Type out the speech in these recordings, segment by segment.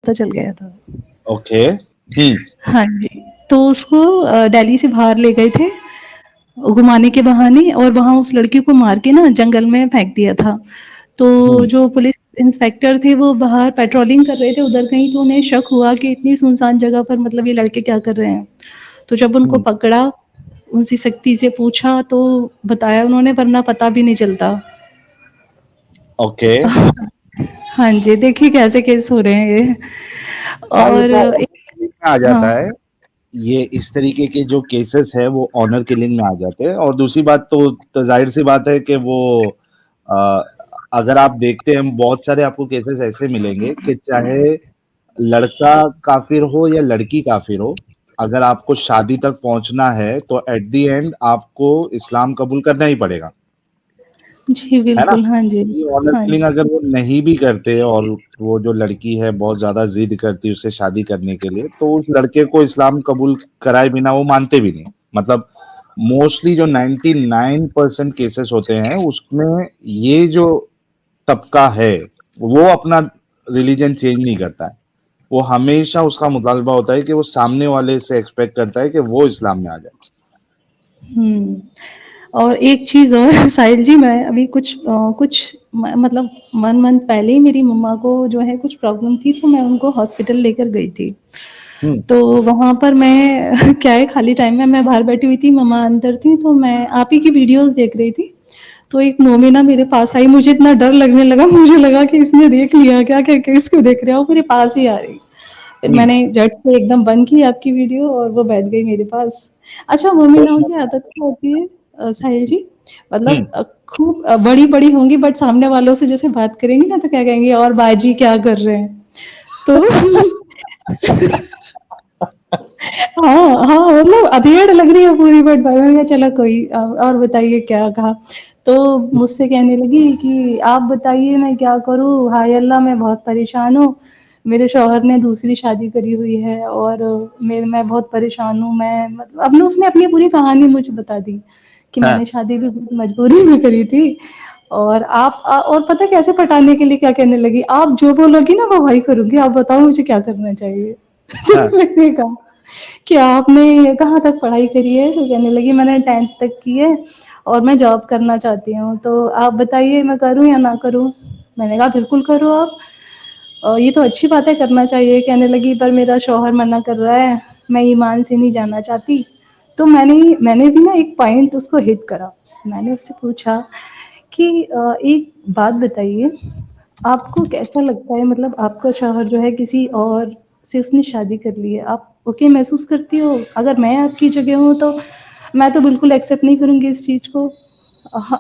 पता चल गया था। ओके। हाँ जी, तो उसको दिल्ली से बाहर ले गए थे घुमाने के बहाने और वहाँ उस लड़की को मार के ना जंगल में फेंक दिया था। तो जो पुलिस इंस्पेक्टर थे वो बाहर पेट्रोलिंग कर रहे थे उधर कहीं, तो उन्हें शक हुआ कि इतनी सुनसान जगह पर मतलब ये लड़के क्या कर रहे हैं। तो जब उनको पकड़ा, उनसे सख्ती से पूछा तो बताया उन्होंने, वरना पता भी नहीं चलता। ओके। हाँ जी, देखिए कैसे केस हो रहे हैं ये। हाँ, ये और तो एक में आ हाँ, जाता है। ये इस तरीके के जो केसेस है वो ऑनर किलिंग में आ जाते हैं। और दूसरी बात तो जाहिर सी बात है कि वो अ, अगर आप देखते हैं बहुत सारे आपको केसेस ऐसे मिलेंगे कि चाहे लड़का काफिर हो या लड़की काफिर हो, अगर आपको शादी तक पहुंचना है तो एट द एंड आपको इस्लाम कबूल करना ही पड़ेगा, जी है ना? बिल्कुल, हाँ जी। ये ऑनर हाँ किलिंग जी। अगर वो नहीं भी करते और वो जो लड़की है बहुत ज्यादा जिद करती उससे शादी करने के लिए, तो उस लड़के को इस्लाम कबूल कराए बिना वो मानते भी नहीं। मतलब मोस्टली जो 99% केसेस होते हैं उसमें ये जो तबका है वो अपना रिलीजन चेंज नहीं करता है। वो हमेशा उसका मुतालबा होता है कि वो सामने वाले से एक्सपेक्ट करता है कि वो इस्लाम में आ जाए। हुँ। और एक चीज़ और साहिल जी, मैं अभी कुछ मतलब 1 मंथ पहले ही मेरी मम्मा को जो है कुछ प्रॉब्लम थी, तो मैं उनको हॉस्पिटल लेकर गई थी। हम्म। तो वहाँ पर मैं क्या है, खाली टाइम में मैं बाहर बैठी हुई थी, मम्मा अंदर थी, तो मैं आप ही की वीडियोज़ देख रही थी। तो एक मोमिना मेरे पास आई, मुझे इतना डर लगने लगा, मुझे लगा कि इसने देख लिया क्या, क्या किसको देख रहा है, वो मेरे पास ही आ रही। फिर हम्म। मैंने झट से एकदम बंद की आपकी वीडियो और वो बैठ गई मेरे पास। अच्छा, तो मोमिनाओं की आदत क्या होती है साहिल जी, हम्म। मतलब खूब बड़ी-बड़ी होंगी बट सामने वालों से जैसे बात करेंगी ना तो क्या कहेंगी, और बाजी क्या कर रहे हैं? तो हाँ, हाँ, मतलब अधेड़ लग रही है पूरी, बट मैंने कहा चलो कोई और बताइए क्या कहा? तो मुझसे कहने लगी कि आप बताइए मैं क्या करूँ? हाय अल्लाह, मैं बहुत परेशान हूँ। मेरे शौहर ने दूसरी शादी करी हुई है और मैं बहुत परेशान हूँ। मैं मतलब अब ना उसने अपनी पूरी कहानी मुझे बता दी कि हाँ। मैंने शादी भी बहुत मजबूरी में करी थी। और और पता है कैसे पटाने के लिए क्या कहने लगी? आप जो बोलोगी ना वो वही करूँगी, आप बताओ मुझे क्या करना चाहिए? हाँ। मैंने कहा कि आपने कहाँ तक पढ़ाई करी है? तो कहने लगी मैंने 10th तक की है और मैं जॉब करना चाहती हूँ, तो आप बताइए मैं करूँ या ना करूँ? मैंने कहा बिल्कुल करो आप, ये तो अच्छी बात है, करना चाहिए। कहने लगी पर मेरा शौहर मना कर रहा है, मैं ईमान से नहीं जाना चाहती। तो मैंने भी ना एक पॉइंट उसको हिट करा। मैंने उससे पूछा कि एक बात बताइए, आपको कैसा लगता है, मतलब आपका शौहर जो है किसी और से उसने शादी कर ली है, आप ओके महसूस करती हो? अगर मैं आपकी जगह हूँ तो मैं तो बिल्कुल एक्सेप्ट नहीं करूँगी इस चीज़ को।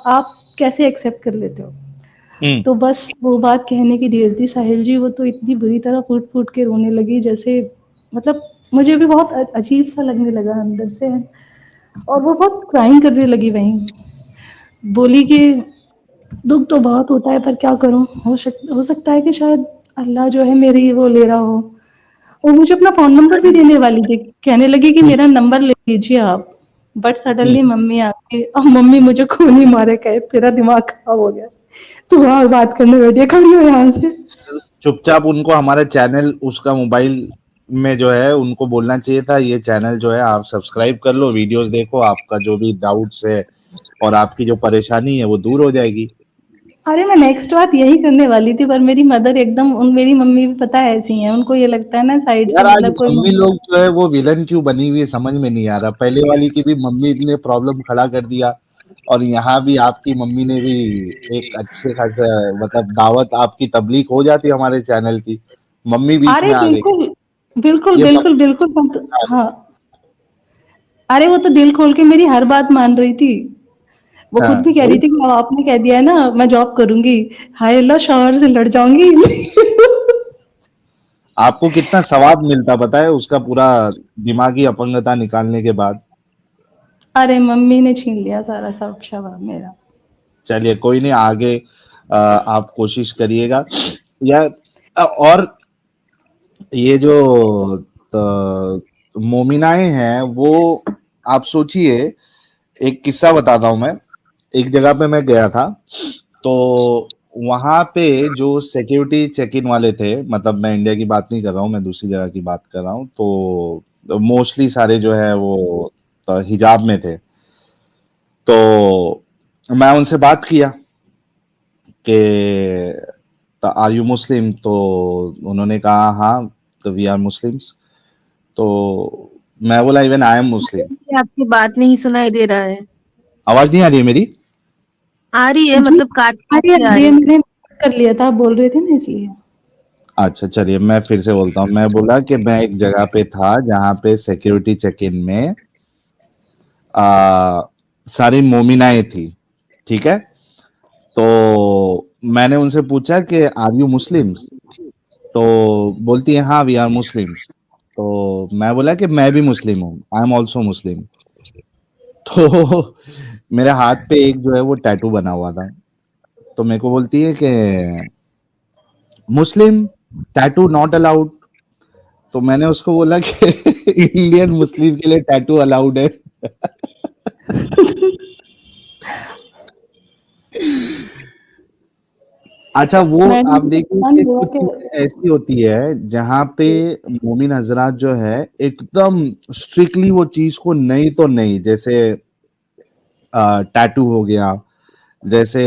आप कैसे एक्सेप्ट कर लेते हो? हम्म। तो बस वो बात कहने की देर थी साहिल जी, वो तो इतनी बुरी तरह फूट-फूट के रोने लगी जैसे, मतलब मुझे भी बहुत अजीब-सा लगने लगा अंदर से, और वो बहुत क्राइंग करने लगी वहीं। बोली कि दुःख तो बहुत होता है पर क्या करूँ? हो सकता है कि शायद अल्लाह जो है मेरी वो ले रहा हो। वो मुझे अपना फ़ोन नंबर भी देने वाली थी। कहने लगी कि हम्म। मेरा नंबर ले लीजिए आप। But hmm. सडनली मम्मी आ गई और मम्मी मुझे खून ही मारे कहे तेरा दिमाग खराब हो गया। तू और बात करने बैठी है, खड़ी हो यहाँ से। चुपचाप उनको हमारे चैनल उसका मोबाइल में जो है उनको बोलना चाहिए था ये चैनल जो है आप सब्सक्राइब कर लो, वीडियोस देखो, आपका जो भी डाउट्स है और आपकी जो परेशानी है वो दूर हो जाएगी। अरे मैं नेक्स्ट बात यही करने वाली थी, पर मेरी मदर एकदम मेरी मम्मी भी पता है ऐसी हैं, उनको ये लगता है ना साइड से यार आज मतलब कोई मम्मी लोग जो है वो विलन क्यों बनी हुई है समझ में नहीं आ रहा। पहले वाली की भी मम्मी ने प्रॉब्लम खड़ा कर दिया और यहाँ भी आपकी मम्मी ने भी एक अच्छे खासा मतलब दावत आपकी तबलीग हो जाती हमारे चैनल की, मम्मी बीच अरे में आ गई। बिल्कुल, बिल्कुल, ये बिल्कुल, बिल्कुल हाँ। अरे वो तो दिल खोल के मेरी हर बात मान रही थी। वो खुद हाँ भी कह रही वही थी तो। कि अब आपने कह दिया है ना मैं जॉब करूँगी। हाय अल्लाह, शौहर से लड़ जाऊँगी। आपको कितना सवाब मिलता पता है उसका पूरा दिमागी अपंगता निकालने के बाद। अरे मम्मी ने छीन लिया सारा सब शवाब मेरा। चलिए कोई नहीं, आगे आप कोशिश करिएगा। या और ये जो मोमिनाएं हैं वो आप सोचिए, एक किस्सा बताता हूं मैं। एक जगह पे मैं गया था, तो वहां पे जो सिक्योरिटी चेक इन वाले थे, मतलब मैं इंडिया की बात नहीं कर रहा हूँ, मैं दूसरी जगह की बात कर रहा हूँ, तो मोस्टली सारे जो है वो हिजाब में थे। तो मैं उनसे बात किया कि आर यू मुस्लिम, तो उन्होंने कहा हाँ, तो वी आर मुस्लिम्स। तो मैं बोला इवन आई एम मुस्लिम। आपकी बात नहीं सुनाई दे रहा है। आवाज नहीं आ रही है मेरी? आ रही है, जी, मतलब काट काट अरे के आ ये रही है। मैंने कर लिया था, आप बोल रहे थे ना इसलिए। अच्छा चलिए, मैं फिर से बोलता हूँ। मैं बोला कि मैं एक जगह पे था जहाँ पे सिक्योरिटी चेक इन में सारी मोमिनाएं थी, ठीक है। तो मैंने उनसे पूछा कि आर यू मुस्लिम्स, तो बोलती है हाँ वी आर मुस्लिम्स। तो मैं बोला कि मैं भी मुस्लिम हूँ, आई एम ऑल्सो मुस्लिम। तो मेरे हाथ पे एक जो है वो टैटू बना हुआ था। तो मेरे को बोलती है कि मुस्लिम टैटू नॉट अलाउड। तो मैंने उसको बोला कि इंडियन मुस्लिम के लिए टैटू अलाउड है। अच्छा, वो मैंने आप भी देखिए पता नहीं कि हुआ कुछ कि चीजें ऐसी होती है जहां पे मोमिन हजरात जो है एकदम स्ट्रिक्टली वो चीज को नहीं तो नहीं, जैसे टैटू हो गया, जैसे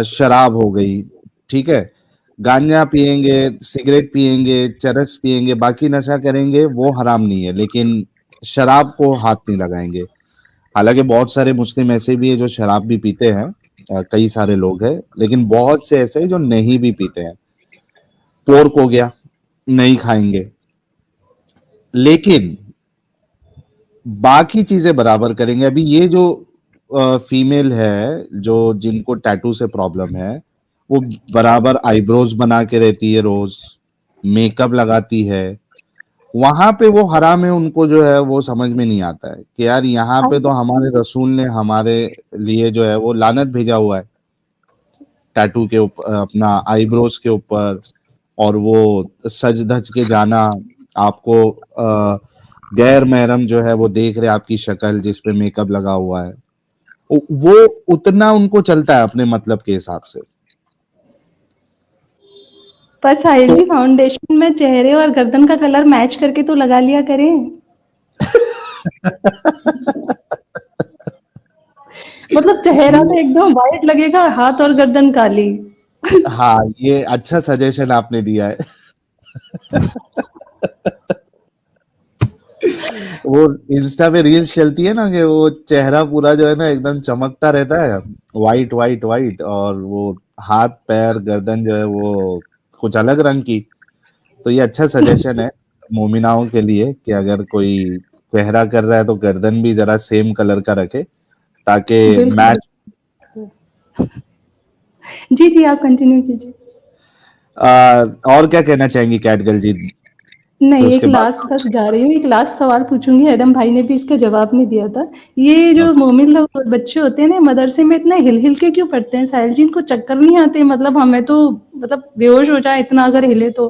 शराब हो गई, ठीक है, गांजा पिएंगे, सिगरेट पिएंगे, चरस पिएंगे, बाकी नशा करेंगे, वो हराम नहीं है, लेकिन शराब को हाथ नहीं लगाएंगे। हालांकि बहुत सारे मुस्लिम ऐसे भी है जो शराब भी पीते हैं, कई सारे लोग हैं, लेकिन बहुत से ऐसे हैं जो नहीं भी पीते हैं। पोर्क हो गया, नहीं खाएंगे, लेकिन बाकी चीजें बराबर करेंगे। अभी ये जो फीमेल है जो जिनको टैटू से प्रॉब्लम है, वो बराबर आईब्रोज बना के रहती है, रोज मेकअप लगाती है। वहां पे वो हराम है, उनको जो है वो समझ में नहीं आता है कि यार यहाँ पे तो हमारे रसूल ने हमारे लिए जो है वो लानत भेजा हुआ है टैटू के ऊपर, अपना आईब्रोज के ऊपर, और वो सज धज के जाना, आपको गैर महरम जो है वो देख रहे आपकी शक्ल जिस पे मेकअप लगा हुआ है, वो उतना उनको चलता है अपने मतलब के हिसाब से। पर साहिल तो जी, फाउंडेशन में चेहरे और गर्दन का कलर मैच करके तो लगा लिया करें। मतलब चेहरा ये तो एकदम वाइट लगेगा, हाथ और गर्दन काली। हाँ, ये अच्छा सजेशन आपने दिया है। वो इंस्टा पे रील्स चलती है ना कि वो चेहरा पूरा जो है ना एकदम चमकता रहता है, वाइट वाइट वाइट, और वो हाथ पैर गर्दन जो है वो कुछ अलग रंग की। तो ये अच्छा सजेशन है मोमिनाओं के लिए कि अगर कोई चेहरा कर रहा है तो गर्दन भी जरा सेम कलर का रखे, ताकि बिल्कुल। मैच। जी, जी, आप कंटिन्यू कीजिए। और क्या कहना चाहेंगी कैटगर्ल जी? फिर नहीं, एक उसके बाद लास्ट बस जा रही हूँ, एक लास्ट सवाल पूछूँगी, एडम भाई ने भी इसका जवाब नहीं दिया था। ये जो मोमिन लोग बच्चे होते हैं ना, मदरसे में इतना हिल-हिल के क्यों पढ़ते हैं साहिल जी? इनको चक्कर नहीं आते? मतलब हमें तो मतलब बेहोश हो जाए इतना अगर हिले तो।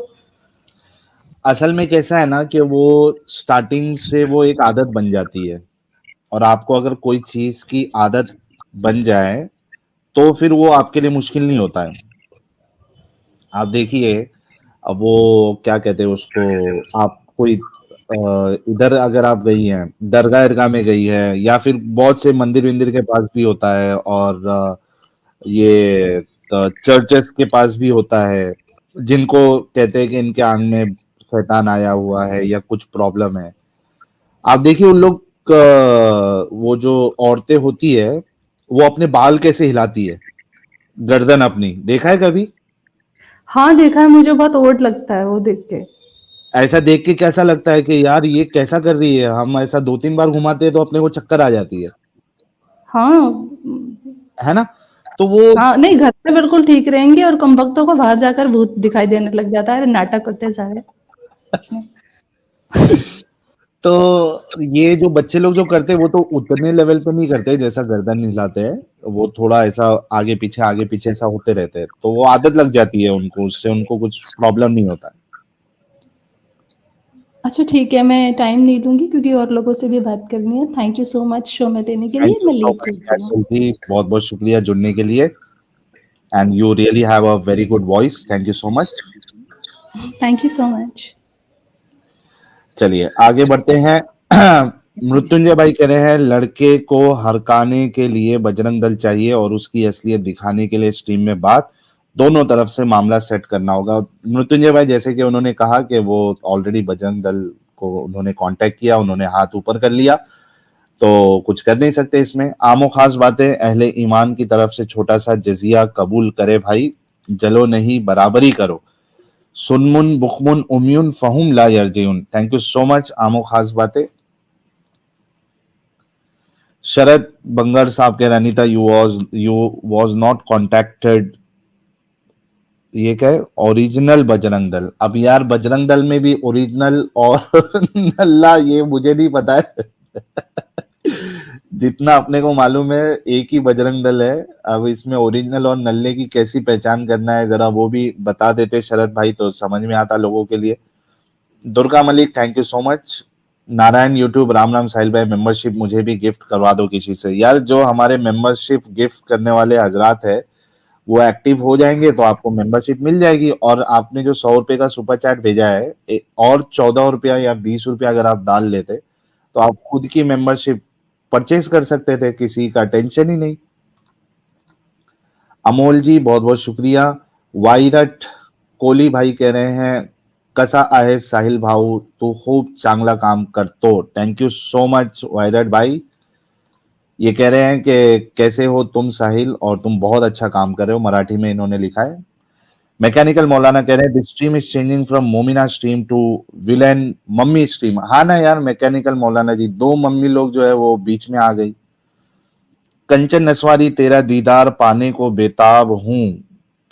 असल में कैसा है ना कि वो स्टार्टिंग से वो एक आदत बन जाती है, और आपको अगर कोई चीज की आदत बन जाए तो फिर वो आपके लिए मुश्किल नहीं होता है। आप देखिए, अब वो क्या कहते हैं उसको, आप कोई इधर अगर आप गई हैं, दरगाह इरगाह में गई है, या फिर बहुत से मंदिर विंदिर के पास भी होता है, और ये चर्चेस के पास भी होता है, जिनको कहते हैं कि इनके आंग में शैतान आया हुआ है या कुछ प्रॉब्लम है। आप देखिए उन लोग वो जो औरतें होती है, वो अपने बाल कैसे हिलाती है, गर्दन अपनी, देखा है कभी? हाँ, देखा है, मुझे बहुत ऑड लगता है वो देख के। ऐसा देख के कैसा लगता है कि यार ये कैसा कर रही है, हम ऐसा दो तीन बार घुमाते हैं तो अपने को चक्कर आ जाती हाँ, है ना? तो वो हाँ, नहीं घर पे बिल्कुल ठीक रहेंगे और कमबख्तों को बाहर जाकर भूत दिखाई देने लग जाता है, अरे नाटक होते हैं सारे। तो ये जो बच्चे लोग जो करते हैं वो तो उतने लेवल पे नहीं करते जैसा गर्दन हिलाते हैं, वो थोड़ा ऐसा आगे पीछे ऐसा होते रहते हैं, तो वो आदत लग जाती है उनको, उससे उनको कुछ प्रॉब्लम नहीं होता है। अच्छा ठीक है, मैं टाइम नहीं लूँगी क्योंकि और लोगों से भी बात करनी है। Thank you so much show में देने के थैंक लिए, यू मैं सो लीव मच करती हूँ। कैटल जी, बहुत बहुत शुक्रिया जुड़ने के लिए। and you really have a very good voice. Thank you so much. Thank you so much. चलिए आगे बढ़ते हैं। मृत्युंजय भाई कह रहे हैं लड़के को हरकाने के लिए बजरंग दल चाहिए और उसकी असलियत दिखाने के लिए स्ट्रीम में बात दोनों तरफ से मामला सेट करना होगा। मृत्युंजय भाई जैसे कि उन्होंने कहा कि वो ऑलरेडी बजरंग दल को उन्होंने कांटेक्ट किया, उन्होंने हाथ ऊपर कर लिया, तो कुछ कर नहीं सकते इसमें। आमो खास बातें अहले ईमान की तरफ से छोटा सा जजिया कबूल करे भाई, जलो नहीं बराबरी करो, सुनमुन बुखमुन उम्युन फहुम ला यरजिउन। थैंक यू सो मच आमो खास बातें। शरद बंगर साहब के Anita you was not contacted, ये क्या है? ओरिजिनल बजरंग दल। अब यार बजरंग दल में भी ओरिजिनल और नल्ला ये मुझे नहीं पता है। जितना अपने को मालूम है एक ही बजरंग दल है। अब इसमें ओरिजिनल और नल्ले की कैसी पहचान करना है जरा वो भी बता देते शरद भाई तो समझ में आता लोगों के लिए। Durga Malik thank you so much. Narayan YouTube Ram Ram Sahil भाई मेंबरशिप मुझे भी गिफ्ट करवा दो किसी से। यार जो हमारे मेंबरशिप गिफ्ट करने वाले हजरात है वो एक्टिव हो जाएंगे तो आपको मेंबरशिप मिल जाएगी। और आपने जो 100 रुपए का सुपर चैट भेजा है और 14 रुपया या 20 रुपया अगर आप डाल लेते तो आप खुद की मेंबरशिप परचेज कर सकते थे, किसी का टेंशन ही नहीं। अमोल जी बहुत बहुत शुक्रिया। वायरट कोहली भाई कह रहे हैं कसा आहे साहिल भाऊ तू खूब चांगला काम करतो। थैंक यू सो मच वायरट भाई। ये कह रहे हैं कि कैसे हो तुम साहिल और तुम बहुत अच्छा काम कर रहे हो, मराठी में इन्होंने लिखा है। मैकेनिकल मौलाना कह रहे हैं this stream is changing from Momina stream to villain mummy stream. हाँ ना यार मैकेनिकल मौलाना जी, दो मम्मी लोग जो है वो बीच में आ गई। कंचन नसवारी तेरा दीदार पाने को बेताब हूं,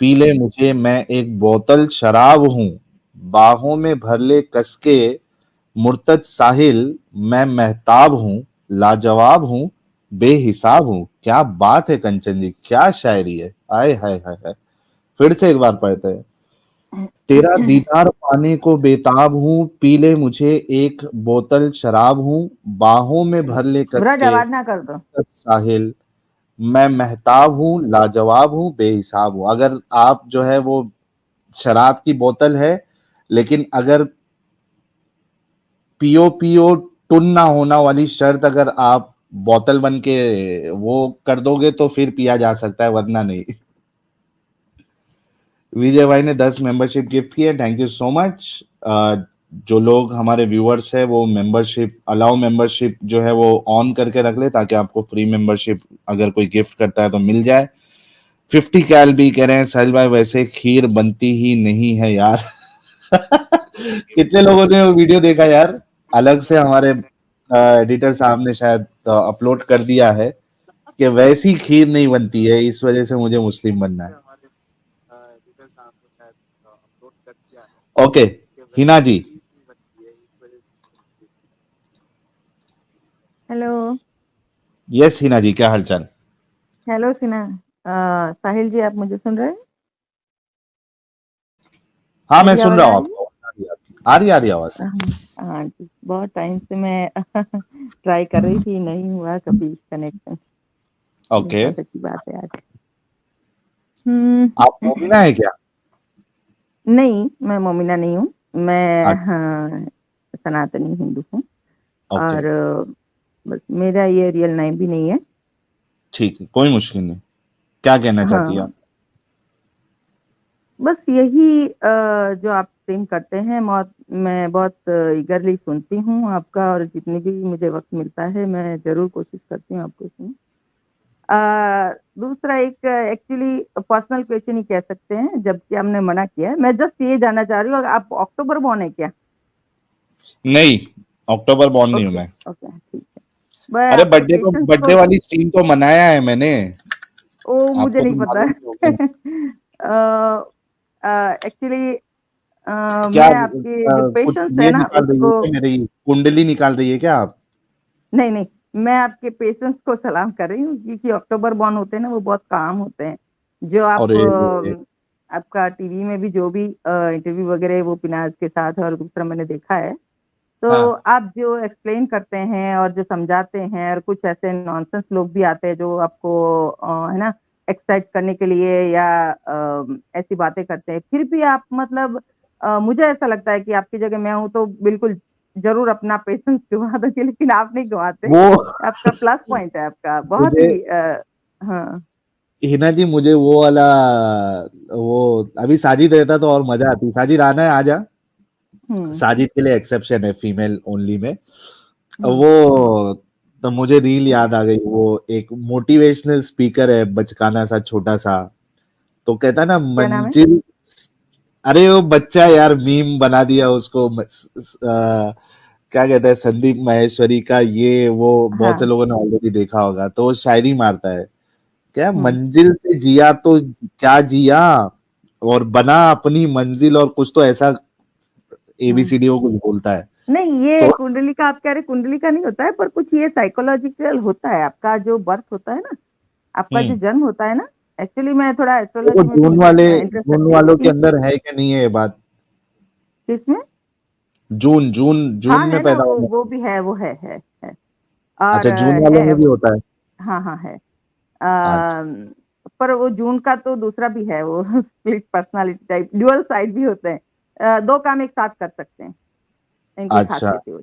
पी ले मुझे मैं एक बोतल शराब हूं, बाहों में भर ले कसके मुर्तद साहिल मैं महताब हूं, लाजवाब हूं बेहिसाब हूं। क्या बात है कंचन जी, क्या शायरी है। आय हाय हाय हाय। फिर से एक बार पढ़ते हैं। तेरा दीदार पाने को बेताब हूं, पी ले मुझे एक बोतल शराब हूं, बाहों में भर ले ब्रज कसके आवाज ना कर दो। मुर्तद साहिल मैं महताब हूं, लाजवाब हूं बेहिसाब हूं। अगर आप जो है वो शराब की बोतल है लेकिन अगर पियो पियो टुन ना होना वाली शर्त अगर आप बोतल बन के वो कर दोगे तो फिर पिया जा सकता है वरना नहीं। विजय भाई ने 10 मेंबरशिप गिफ्ट किया, थैंक यू सो मच। जो लोग हमारे व्यूअर्स है वो मेंबरशिप अलाउ मेंबरशिप जो है वो ऑन करके रख ले ताकि आपको फ्री मेंबरशिप अगर कोई गिफ्ट करता है तो मिल जाए। 50 कैल भी कह रहे हैं साहिल भाई वैसे खीर बनती ही नहीं है यार। कितने लोगों ने वो वीडियो देखा यार? अलग से हमारे एडिटर साहब ने शायद अपलोड कर दिया है कि वैसी खीर नहीं बनती है, इस वजह से मुझे मुस्लिम बनना है। ओके हिना जी। हेलो यस हिना जी क्या हालचाल? हेलो सिन्हा। साहिल जी आप मुझे सुन रहे हैं? हाँ मैं मेरी सुन आवाज रहा आ हूँ रही है? आपको। आ रही आवाज। हाँ जी, बहुत टाइम से मैं ट्राई कर रही थी, नहीं हुआ कभी कनेक्शन। ओके बहुत अच्छी बात है आज। आप मोमिना है क्या? नहीं, मैं मोमिना नहीं हूँ। मैं अच्छा, सनातनी हिंदू हूँ ओके और बस मेरा ये रियल नेम भी नहीं है। ठीक है कोई मुश्किल नहीं। क्या कहना चाहती है हाँ, आप? बस यही जो आप स्ट्रीम करते हैं मैं बहुत ईगरली सुनती हूँ आपका, और जितनी भी मुझे वक्त मिलता है मैं जरूर कोशिश करती हूँ आपको सुनूं। दूसरा एक एक्चुअली पर्सनल क्वेश्चन ही कह सकते हैं, जबकि हमने मना किया है। मैं जस्ट ये जानना चाह रही हूँ आप अक्टूबर बॉर्न है क्या? नहीं अक्टूबर बॉर्न नहीं हूँ ओके मैं। ओके ठीक है। मैं अरे आपके पेशेंस बर्थडे को वाली स्ट्रीम तो मनाया है मैंने। ओ मुझे आपको नहीं तो पता मालूम ही होगा। एक्चुअली क्या मैं आपके जो कुछ पेशेंस है ये ना निकाल रही है उसको क्या, मेरी कुंडली निकाल रही है क्या आप? नहीं नहीं, मैं आपके पेशेंस को सलाम कर रही हूँ, क्योंकि अक्टूबर बॉर्न होते हैं ना वो बहुत काम होते हैं। जो आप अरे आपका टीवी में भी जो भी इंटरव्यू वगैरह वो पिनाज के साथ, और दूसरा मैंने देखा है तो हाँ आप जो एक्सप्लेन करते हैं और जो समझाते हैं, और कुछ ऐसे नॉनसेंस लोग भी आते हैं जो आपको है ना एक्साइट करने के लिए या ऐसी बातें करते हैं, फिर भी आप मतलब मुझे ऐसा लगता है कि आपकी जगह मैं हूँ तो बिल्कुल जरूर अपना पेशेंस गंवा दोगे, लेकिन आप नहीं गंवाते। वो आपका प्लस पॉइंट है, आपका बहुत मुझे ही हाँ। हिना जी, मुझे वो वाला, वो अभी साजिद रहता तो और मजा आती। साजिद आना है, आजा। साजिद के लिए एक्सेप्शन है फीमेल ओनली में। वो तो मुझे रील याद आ गई, वो एक मोटिवेशनल स्पीकर है, बचकाना सा छोटा सा, तो कहता ना क्या नाम है? मंजिल, अरे वो बच्चा यार मीम बना दिया उसको, क्या कहता है, संदीप माहेश्वरी का, ये वो बहुत से हाँ। लोगों ने ऑलरेडी देखा होगा। तो वो शायरी मारता है, क्या हम्म। मंजिल से जिया तो क्या जिया, और बना अपनी मंजिल, और कुछ तो ऐसा एबीसीडी को कुछ बोलता है। नहीं, ये तो कुंडली का आप कह रहे, कुंडली का नहीं होता है, पर कुछ ये साइकोलॉजिकल होता है। आपका जो बर्थ होता है ना, आपका जो जन्म होता है ना, एक्चुअली मैं थोड़ा वो एस्ट्रोलॉजी में भी मुझे इंटरेस्ट जून रखती हूँ, वालों के लेकिन अंदर है कि नहीं है ये बात? किसमें? जून जून जून हाँ में है ना, पैदा होना। वो भी है, वो है और अच्छा, जून वालों है। में भी होता है। हाँ हाँ है। अच्छा पर वो जून का तो दूसरा भी है, वो split personality type, dual side भी होते हैं। दो काम एक साथ कर सकते हैं, इनकी अच्छा। खासियत है वो।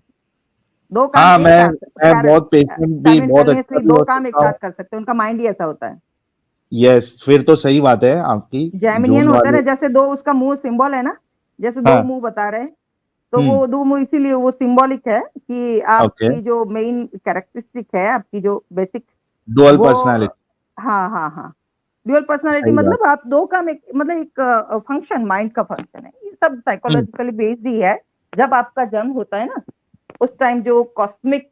दो काम हाँ, एक साथ, मैं बहुत पेशेंट भी, बहुत अच्छा साइमल्टेनियसली भी दो हो काम एक सकता साथ हूँ। कर सकते हैं, उनका माइंड ही ऐसा होता है। यस, फिर तो सही बात है आपकी। जैमिनियन जून होता है ना, वाले। जैसे दो उसका मुंह सिंबल है ना, जैसे दो हाँ। मुंह बता रहे हैं, तो वो दो मुंह इसीलिए वो सिंबॉलिक है कि ओके। आपकी जो मेन कैरेक्टरिस्टिक है, आपकी जो बेसिक, डुअल वो पर्सनालिटी। हाँ हाँ हाँ। ड्यूअल पर्सनालिटी सही बात। मतलब आप दो काम एक, मतलब एक फंक्शन, माइंड का फंक्शन है, ये सब हम्म। साइकोलॉजिकली बेस्ड ही है। जब आपका जन्म होता है ना, उस टाइम जो कॉस्मिक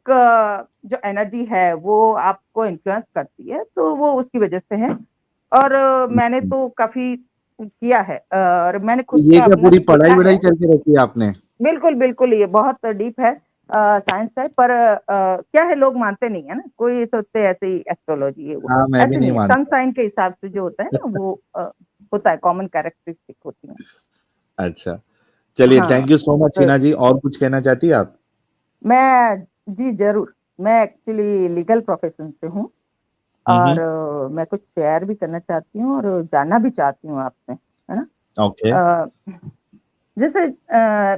जो एनर्जी है वो आपको इन्फ्लुएंस करती है, तो वो उसकी वजह से है। और मैंने तो काफी किया है, और मैंने खुद ये का क्या अपना पूरी भी पढ़ाई देखा वढ़ाई है। करके रखी है आपने? बिल्कुल बिल्कुल, ये बहुत डीप है, साइंस है, पर क्या है, लोग मानते नहीं है ना, कोई सोचते हैं ऐसे ही एस्ट्रोलॉजी है, वो हाँ, मैं भी ऐसे नहीं नहीं है। सन मानता। साइन के हिसाब से जो होता है ना, वो होता है, कॉमन कैरेक्टरिस्टिक होती है। अच्छा, चलिए, हाँ। थैंक यू सो मच तो हिना जी। और कुछ कहना चाहती है आप? मैं, जी जरूर, मैं एक्चुअली लीगल प्रोफेशन से हूँ, और मैं कुछ शेयर भी करना चाहती हूँ और जानना भी चाहती हूँ आपसे, है ना। ओके। अ, जैसे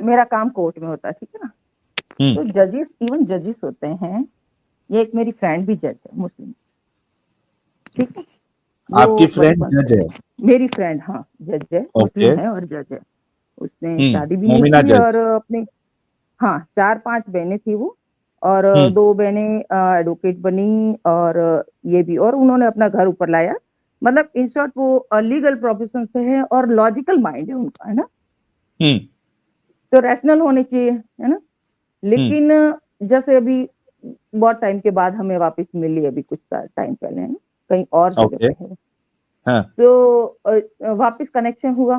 मेरा काम कोर्ट में होता है, ठीक है ना, तो जजेस, इवन जजेस होते हैं, ये एक मेरी फ्रेंड भी जज है, मुस्लिम, ठीक है, आपकी वो फ्रेंड बचपन जज से, है? मेरी फ्रेंड, हाँ, जज है, ओके। मुस्लिम है और जज है। उसने शादी भी नहीं मोमिना की, जज। और अपने, हाँ, 4-5 बहनें थी वो, और हम्म। 2 बहनें एडवोकेट बनी, और ये भी, और उन्होंने अपना घर ऊपर लाया। मतलब इन शॉर्ट वो लीगल प्रोफेशन से है, और लॉजिकल माइंड है उनका, है ना, हम्म। तो रैशनल होने चाहिए, है ना। लेकिन जैसे अभी बहुत टाइम के बाद हमें वापस मिली, अभी कुछ टाइम पहले, है ना, कहीं और जगह ओके। पे है, हाँ। तो वापस कनेक्शन हुआ।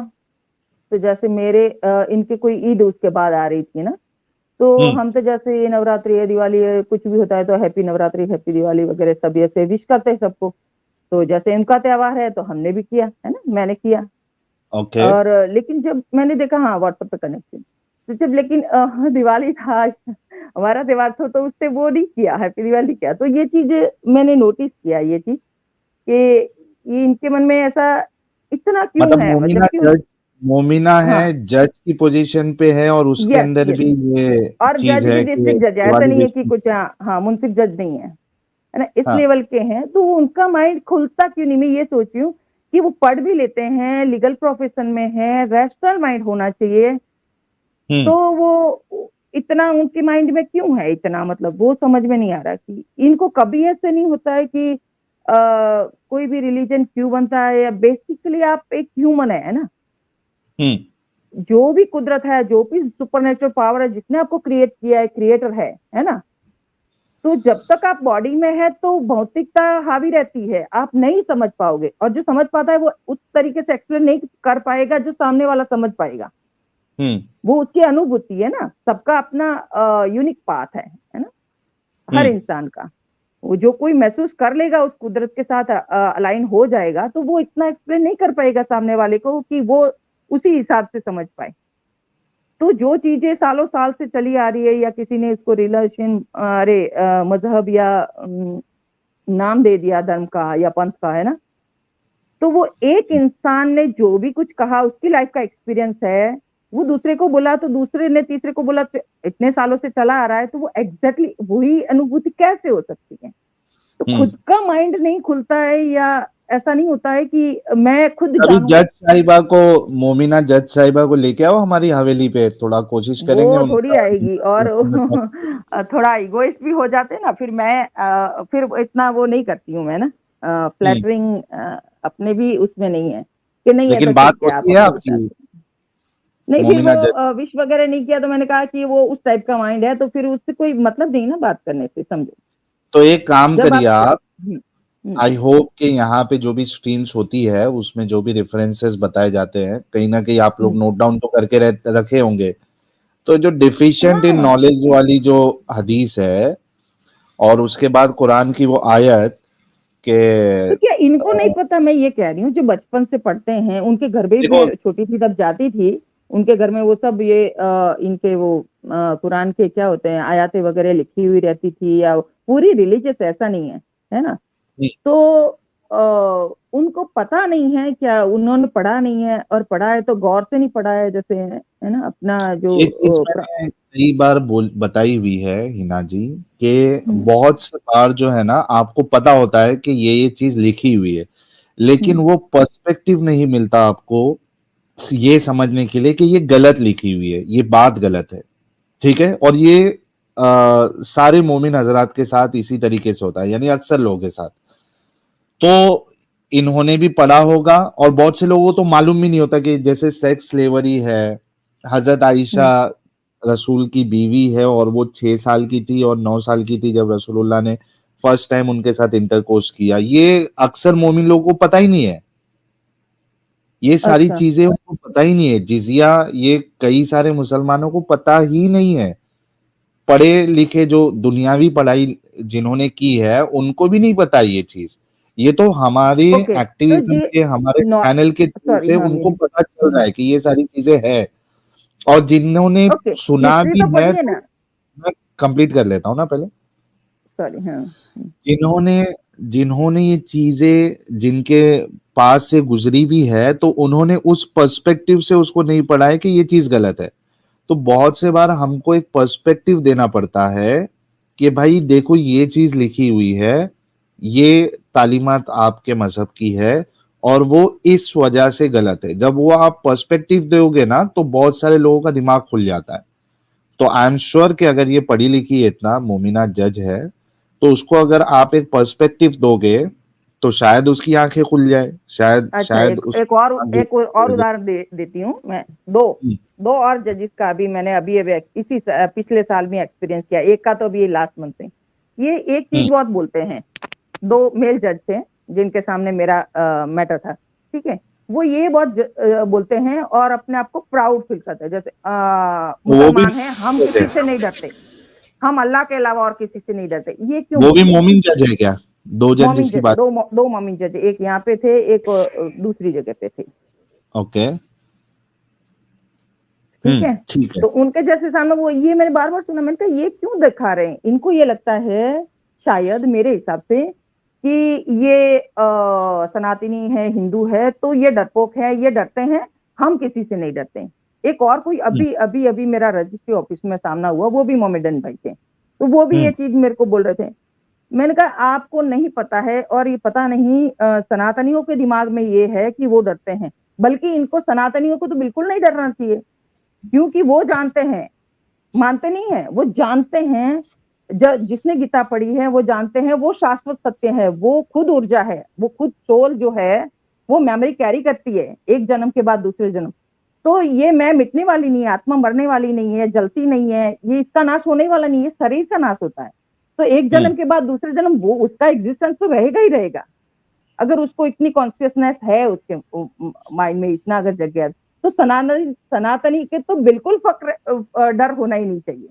तो जैसे मेरे इनके कोई ईद उसके बाद आ रही थी ना, तो हम तो जैसे ये नवरात्रि है, दिवाली है, कुछ भी होता है तो हैप्पी नवरात्रि, हैप्पी दिवाली वगैरह सब ऐसे विश करते हैं सबको। तो जैसे इनका त्योहार है तो हमने भी किया, है ना, मैंने किया। ओके। और लेकिन जब मैंने देखा, हाँ, व्हाट्सएप पे कनेक्शन, तो जब लेकिन दिवाली था, हमारा त्योहार था, तो उससे वो नहीं किया, हैप्पी दिवाली किया। तो ये चीज मैंने नोटिस किया, ये चीज कि ये इनके मन में ऐसा इतना क्यों मतलब है, मोमिना जबकि जज, मोमिना है, हाँ, जज की पोजीशन पे है, और उसके यस अंदर यस, भी ये और चीज जज भी है कि डिस्ट्रिक्ट जज है, ऐसा दिवाली नहीं है विश। कि कुछ, हाँ, मुंसिफ जज नहीं है ना, इस हाँ। लेवल के हैं। तो उनका माइंड खुलता क्यों नहीं, मैं ये सोची हूँ कि वो पढ़ भी लेते हैं, लीगल प्रोफेशन में है, रैशनल माइंड होना चाहिए, तो वो इतना उनके माइंड में क्यों है इतना, मतलब वो समझ में नहीं आ रहा कि इनको कभी ऐसे नहीं होता है कि कोई भी रिलीजन क्यों बनता है, या बेसिकली आप एक ह्यूमन है ना, जो भी कुदरत है, जो भी सुपरनेचुरल पावर है, जिसने आपको क्रिएट किया है, क्रिएटर है ना, तो जब तक आप बॉडी में है तो भौतिकता हावी रहती है, आप नहीं समझ पाओगे, और जो समझ पाता है वो उस तरीके से एक्सप्लेन नहीं कर पाएगा जो सामने वाला समझ पाएगा। वो उसकी अनुभूति है ना, सबका अपना यूनिक पाथ है ना, हर इंसान का। वो जो कोई महसूस कर लेगा, उस कुदरत के साथ अलाइन हो जाएगा, तो वो इतना एक्सप्लेन नहीं कर पाएगा सामने वाले को कि वो उसी हिसाब से समझ पाए। तो जो चीजें सालों साल से चली आ रही है, या किसी ने इसको रिलेशन, मजहब या नाम दे दिया धर्म का या पंथ का, है ना, तो वो एक इंसान ने जो भी कुछ कहा, उसकी लाइफ का एक्सपीरियंस है, वो दूसरे को बोला, तो दूसरे ने तीसरे को बोला, तो इतने सालों से चला आ रहा है, तो वो एग्जैक्टली वही अनुभूति कैसे हो सकती है? तो खुद का माइंड नहीं खुलता है, या ऐसा नहीं होता है कि मैं खुद अभी जानूं? जज साहिबा को, मोमिना जज साहिबा को लेके आओ हमारी हवेली पे, थोड़ा कोशिश करेंगे वो थोड़ी उनका। आएगी, और थोड़ा इगोइस्ट भी हो जाते हैं ना, फिर मैं फिर इतना वो नहीं करती हूँ मैं ना, फ्लैटरिंग अपने भी उसमें नहीं है कि नहीं है तो लेकिन बात ठीक है, आप होती है अपने आपकी हिसाब से। नहीं, फिर मोमिना जज। वो विश वगैरह नहीं किया, तो मैंने कहा कि वो उस टाइप का माइंड है, तो फिर उससे कोई मतलब नहीं ना बात करने से, समझो। तो एक काम जब करिए आप, हम्म, आई होप कि यहाँ पे जो भी स्ट्रीम्स होती है उसमें जो भी रेफरेंसेस बताए जाते हैं, कहीं ना कहीं आप लोग नोट डाउन तो करके रखे होंगे। तो जो डिफिशिएंट इन हाँ, नॉलेज वाली जो हदीस है, और उसके बाद कुरान की वो आयत के तो क्या इनको नहीं पता? मैं ये कह रही हूँ, जो बचपन से पढ़ते हैं, उनके घर में भी, देखो, मैं छोटी थी तब जाती थी, उनके घर में वो सब ये इनके वो कुरान के क्या होते हैं, आयतें वगैरह लिखी हुई रहती थी, या पूरी रिलीजियस, ऐसा नहीं है ना? तो उनको पता नहीं है क्या? उन्होंने पढ़ा नहीं है, और पढ़ा है तो गौर से नहीं पढ़ा है, जैसे है ना अपना जो ये चीज मैंने कई बार बताई हुई है हिना जी, कि बहुत से बार जो है ना, आपको पता होता है कि ये चीज लिखी हुई है, लेकिन वो पर्सपेक्टिव नहीं मिलता आपको ये समझने के लिए कि ये गलत लिखी हुई है, ये बात गलत है। ठीक है, और ये सारे मोमिन हजरात के साथ इसी तरीके से होता है, यानी अक्सर लोगों के साथ। तो इन्होंने भी पढ़ा होगा, और बहुत से लोगों को तो मालूम भी नहीं होता कि जैसे सेक्स स्लेवरी है, हजरत आयशा रसूल की बीवी है, और वो 6 साल की थी और 9 साल की थी जब रसूलुल्लाह ने फर्स्ट टाइम उनके साथ इंटरकोर्स किया। ये अक्सर मोमिन लोगों को पता ही नहीं है, ये सारी अच्छा, चीजें उनको पता ही नहीं है। जिजिया, ये कई सारे मुसलमानों को पता ही नहीं है। पढ़े लिखे जो दुनियावी पढ़ाई जिन्होंने की है, उनको भी नहीं पता ये चीज। ये तो हमारे ओके, तो एक्टिविज्म ये के, हमारे चैनल के थ्रू सॉरी, से हाँ उनको मेरी पता चल रहा है कि ये सारी चीजें है, और जिन्होंने ओके, सुना हिस्ट्री भी तो है, पढ़िए तो ना। मैं कंप्लीट कर लेता हूँ ना पहले। सॉरी, हाँ। जिन्होंने जिन्होंने ये चीजें जिनके पास से गुजरी भी है, तो उन्होंने उस पर्सपेक्टिव से उसको नहीं पढ़ा है कि ये चीज गलत है। तो बहुत से बार हमको एक पर्सपेक्टिव देना पड़ता है कि भाई देखो, ये चीज लिखी हुई है, ये तालीमात आपके मजहब की है, और वो इस वजह से गलत है। जब वो आप पर्सपेक्टिव दोगे ना, तो बहुत सारे लोगों का दिमाग खुल जाता है। तो आई एम श्योर कि अगर ये पढ़ी लिखी है, इतना मोमिना जज है, तो उसको अगर आप एक पर्सपेक्टिव दोगे, तो शायद उसकी आंखें खुल जाए, शायद अच्छा, शायद एक और उदाहरण देती हूँ मैं। दो और जजेस का अभी मैंने अभी इसी पिछले साल में एक्सपीरियंस किया। एक का तो अभी लास्ट मंथ में, ये एक चीज बहुत बोलते हैं। दो मेल जज थे जिनके सामने मेरा मैटर था, ठीक है। वो ये बहुत बोलते हैं, और अपने आप को प्राउड फील करते हैं, जैसे वो भी मुसलमान हैं हम, किसी से नहीं डरते, हम अल्लाह के अलावा और किसी से नहीं डरते। ये क्यों वो भी बोलते हैं? मोमिन जज है क्या? दो जज मोमिन जिसकी जज है, बात। दो मोमिन जज, एक यहाँ पे थे, एक दूसरी जगह पे थे, ओके, ठीक है। ठीक है। तो उनके जैसे सामने वो, ये मैंने बार बार सुना, मैंने कहा ये क्यों दिखा रहे हैं? इनको ये लगता है शायद, मेरे हिसाब से, कि ये सनातनी है, हिंदू है, तो ये डरपोक है, ये डरते हैं, हम किसी से नहीं डरते। एक और कोई अभी अभी अभी मेरा रजिस्ट्री ऑफिस में सामना हुआ, वो भी मोमेडन भाई थे, तो वो भी ये चीज मेरे को बोल रहे थे। मैंने कहा आपको नहीं पता है, और ये पता नहीं सनातनियों के दिमाग में ये है कि वो डरते हैं, बल्कि इनको, सनातनियों को तो बिल्कुल नहीं डरना चाहिए, क्योंकि वो जानते हैं, मानते नहीं है, वो जानते हैं, जिसने गीता पढ़ी है वो जानते हैं, वो शाश्वत सत्य है, वो खुद ऊर्जा है, वो खुद सोल जो है, वो मेमोरी कैरी करती है एक जन्म के बाद दूसरे जन्म। तो ये मैं मिटने वाली नहीं है, आत्मा मरने वाली नहीं है, जलती नहीं है, ये इसका नाश होने वाला नहीं है, शरीर का नाश होता है। तो एक जन्म के बाद दूसरे जन्म, वो उसका एग्जिस्टेंस तो रहेगा ही रहेगा, अगर उसको इतनी कॉन्शियसनेस है, उसके माइंड में इतना अगर जग गया। तो सनातनी के तो बिल्कुल फक्र डर होना ही नहीं चाहिए।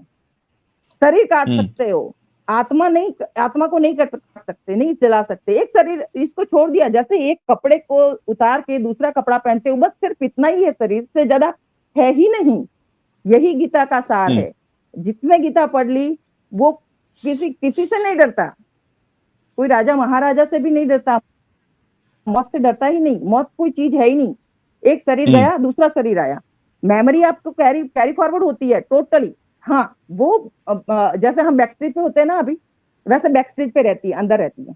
शरीर काट सकते हो, आत्मा नहीं, आत्मा को नहीं काट सकते, नहीं जला सकते। एक शरीर, इसको छोड़ दिया, जैसे एक कपड़े को उतार के दूसरा कपड़ा पहनते हो, बस सिर्फ इतना ही है, शरीर से ज्यादा है ही नहीं। यही गीता का सार है। जिसने गीता पढ़ ली वो किसी से नहीं डरता, कोई राजा महाराजा से भी नहीं डरता। मौत से डरता ही नहीं, मौत कोई चीज है ही नहीं। एक शरीर गया, दूसरा शरीर आया, मेमोरी आपको कैरी फॉरवर्ड होती है टोटली। हाँ, वो जैसे हम बैक स्टेज पे होते हैं ना अभी, वैसे बैक स्टेज पे रहती है, अंदर रहती है,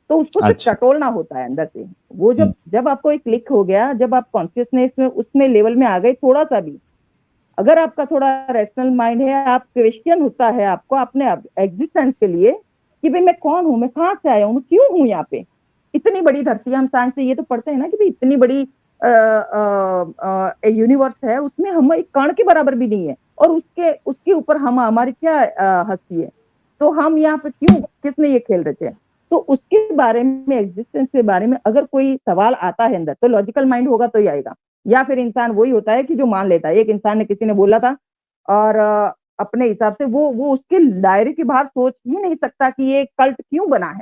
तो उसको सिर्फ टटोलना होता है अंदर से। वो जब आपको एक क्लिक हो गया, जब आप कॉन्शियसनेस में उसमें लेवल में आ गए, थोड़ा सा भी अगर आपका थोड़ा रैशनल माइंड है, आप क्वेश्चन होता है आपको अपने एग्जिस्टेंस के लिए कि भाई मैं कौन हूँ, मैं कहाँ से आया हूँ, मैं क्यों हूँ यहाँ पे, इतनी बड़ी धरती है। हम साइंस से ये तो पढ़ते हैं ना कि भाई इतनी बड़ी यूनिवर्स है, उसमें हम एक कण के बराबर भी नहीं है, और उसके ऊपर हमारी क्या हस्ती है, तो हम यहाँ पे क्यों, किसने ये खेल रचे हैं। तो उसके बारे में, एग्जिस्टेंस के बारे में अगर कोई सवाल आता है अंदर, तो लॉजिकल माइंड होगा तो ही आएगा, या फिर इंसान वही होता है कि जो मान लेता है। एक इंसान ने, किसी ने बोला था, और अपने हिसाब से वो उसके दायरे के बाहर सोच ही नहीं सकता कि ये कल्ट क्यों बना है,